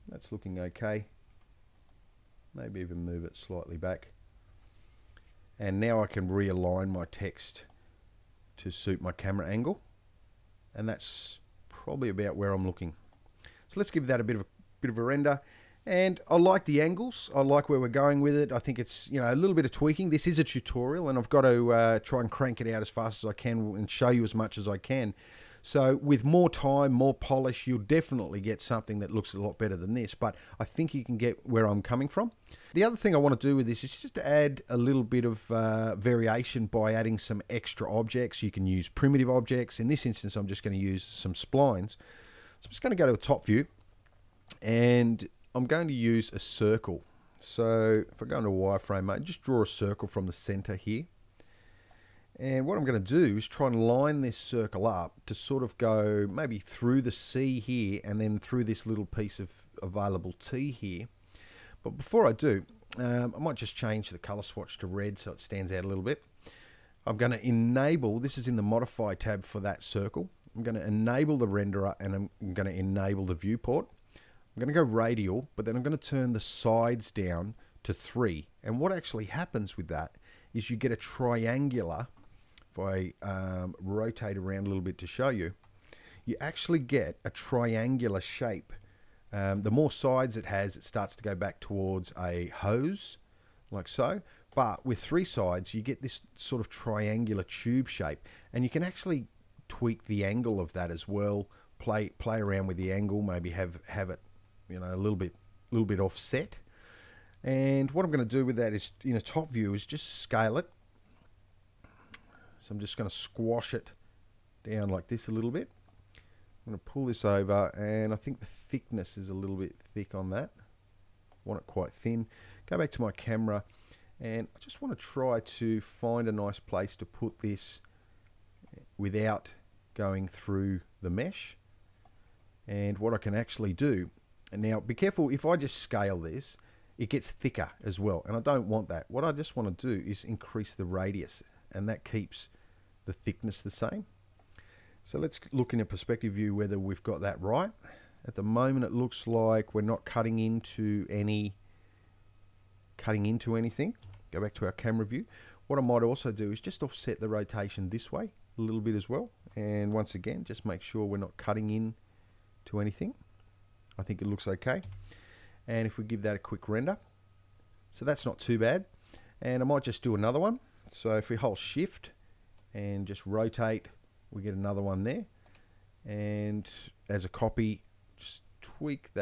That's looking okay. Maybe even move it slightly back. And now I can realign my text to suit my camera angle. And that's probably about where I'm looking. So let's give that a bit of a render. And I like the angles. I like where we're going with it. I think it's, you know, a little bit of tweaking. This is a tutorial, and I've got to try and crank it out as fast as I can and show you as much as I can. So with more time, more polish, you'll definitely get something that looks a lot better than this. But I think you can get where I'm coming from. The other thing I want to do with this is just to add a little bit of variation by adding some extra objects. You can use primitive objects. In this instance, I'm just going to use some splines. So I'm just going to go to a top view, and I'm going to use a circle. So if I go into wireframe mode, just draw a circle from the center here. And what I'm going to do is try and line this circle up to sort of go maybe through the C here and then through this little piece of available T here. But before I do, I might just change the color swatch to red so it stands out a little bit. I'm going to enable, this is in the modify tab for that circle. I'm going to enable the renderer, and I'm going to enable the viewport. I'm going to go radial, but then I'm going to turn the sides down to 3. And what actually happens with that is you get a triangular. If I rotate around a little bit to show you, you actually get a triangular shape. The more sides it has, it starts to go back towards a hose, like so. But with 3 sides, you get this sort of triangular tube shape. And you can actually tweak the angle of that as well. Play around with the angle, maybe have it, you know, a little bit offset. And what I'm going to do with that is, in a top view, is just scale it. So I'm just going to squash it down like this a little bit. I'm going to pull this over, and I think the thickness is a little bit thick on that. I want it quite thin. Go back to my camera, and I just want to try to find a nice place to put this without going through the mesh. And what I can actually do, and now be careful, if I just scale this, it gets thicker as well, and I don't want that. What I just want to do is increase the radius, and that keeps the thickness the same. So let's look in a perspective view whether we've got that right. At the moment it looks like we're not cutting into anything. Go back to our camera view. What I might also do is just offset the rotation this way a little bit as well, and once again just make sure we're not cutting in to anything. I think it looks okay. And if we give that a quick render, so that's not too bad. And I might just do another one. So if we hold shift and just rotate, we get another one there. And as a copy, just tweak that.